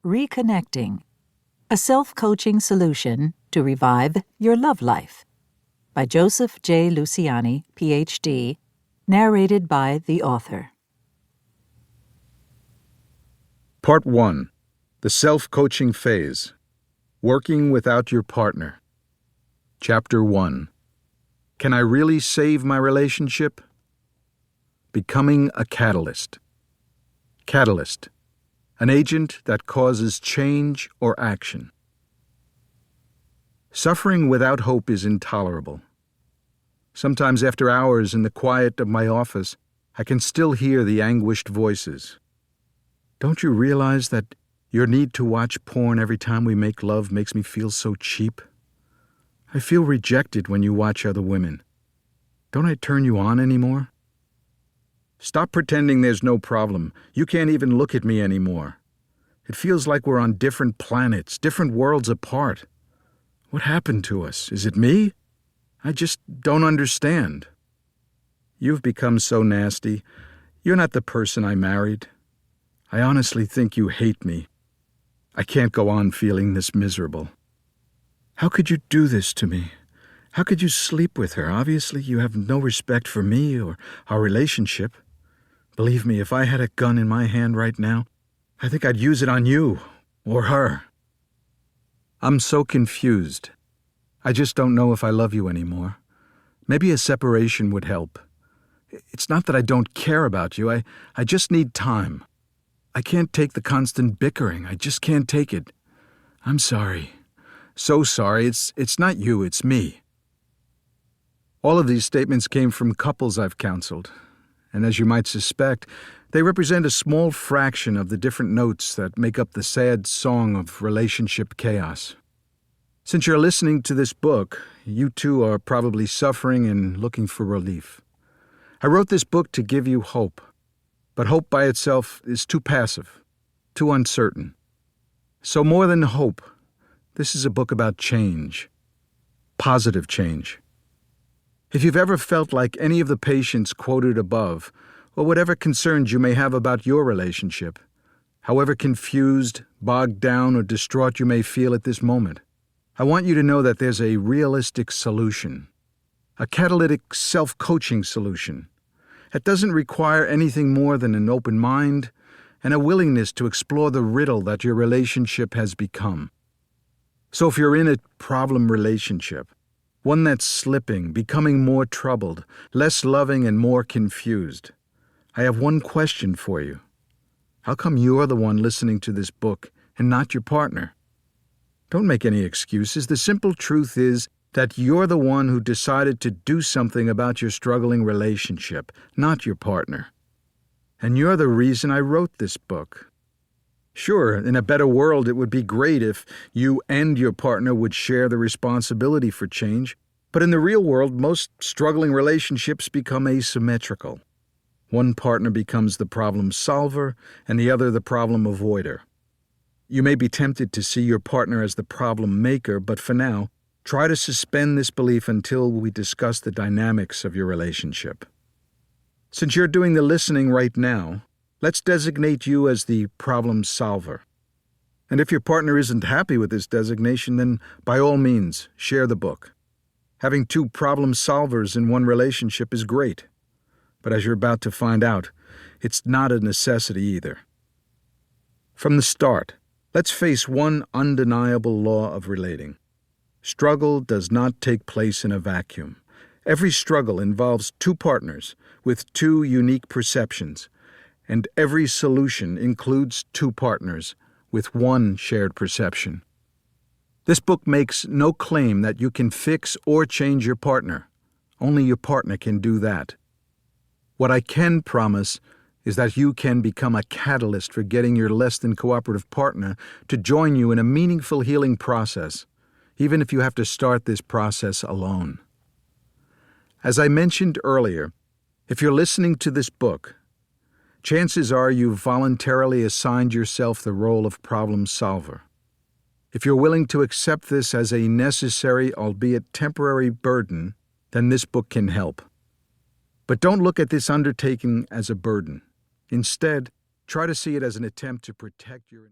Reconnecting, a self-coaching solution to revive your love life, by Joseph J. Luciani, Ph.D., narrated by the author. Part 1. The Self-Coaching Phase. Working Without Your Partner. Chapter 1. Can I really save my relationship? Becoming a catalyst. Catalyst. An agent that causes change or action. Suffering without hope is intolerable. Sometimes after hours in the quiet of my office, I can still hear the anguished voices. Don't you realize that your need to watch porn every time we make love makes me feel so cheap? I feel rejected when you watch other women. Don't I turn you on anymore? Stop pretending there's no problem. You can't even look at me anymore. It feels like we're on different planets, different worlds apart. What happened to us? Is it me? I just don't understand. You've become so nasty. You're not the person I married. I honestly think you hate me. I can't go on feeling this miserable. How could you do this to me? How could you sleep with her? Obviously, you have no respect for me or our relationship. Believe me, if I had a gun in my hand right now, I think I'd use it on you or her. I'm so confused. I just don't know if I love you anymore. Maybe a separation would help. It's not that I don't care about you. I just need time. I can't take the constant bickering. I just can't take it. I'm sorry. So sorry. It's not you, it's me. All of these statements came from couples I've counseled. And as you might suspect, they represent a small fraction of the different notes that make up the sad song of relationship chaos. Since you're listening to this book, you too are probably suffering and looking for relief. I wrote this book to give you hope, but hope by itself is too passive, too uncertain. So more than hope, this is a book about change, positive change. If you've ever felt like any of the patients quoted above, or whatever concerns you may have about your relationship, however confused, bogged down, or distraught you may feel at this moment, I want you to know that there's a realistic solution, a catalytic self-coaching solution. It doesn't require anything more than an open mind and a willingness to explore the riddle that your relationship has become. So if you're in a problem relationship, one that's slipping, becoming more troubled, less loving and more confused, I have one question for you. How come you're the one listening to this book and not your partner? Don't make any excuses. The simple truth is that you're the one who decided to do something about your struggling relationship, not your partner. And you're the reason I wrote this book. Sure, in a better world, it would be great if you and your partner would share the responsibility for change, but in the real world, most struggling relationships become asymmetrical. One partner becomes the problem solver and the other the problem avoider. You may be tempted to see your partner as the problem maker, but for now, try to suspend this belief until we discuss the dynamics of your relationship. Since you're doing the listening right now, let's designate you as the problem solver. And if your partner isn't happy with this designation, then by all means, share the book. Having two problem solvers in one relationship is great. But as you're about to find out, it's not a necessity either. From the start, let's face one undeniable law of relating. Struggle does not take place in a vacuum. Every struggle involves two partners with two unique perceptions, and every solution includes two partners with one shared perception. This book makes no claim that you can fix or change your partner. Only your partner can do that. What I can promise is that you can become a catalyst for getting your less-than-cooperative partner to join you in a meaningful healing process, even if you have to start this process alone. As I mentioned earlier, if you're listening to this book, chances are you've voluntarily assigned yourself the role of problem solver. If you're willing to accept this as a necessary, albeit temporary burden, then this book can help. But don't look at this undertaking as a burden. Instead, try to see it as an attempt to protect your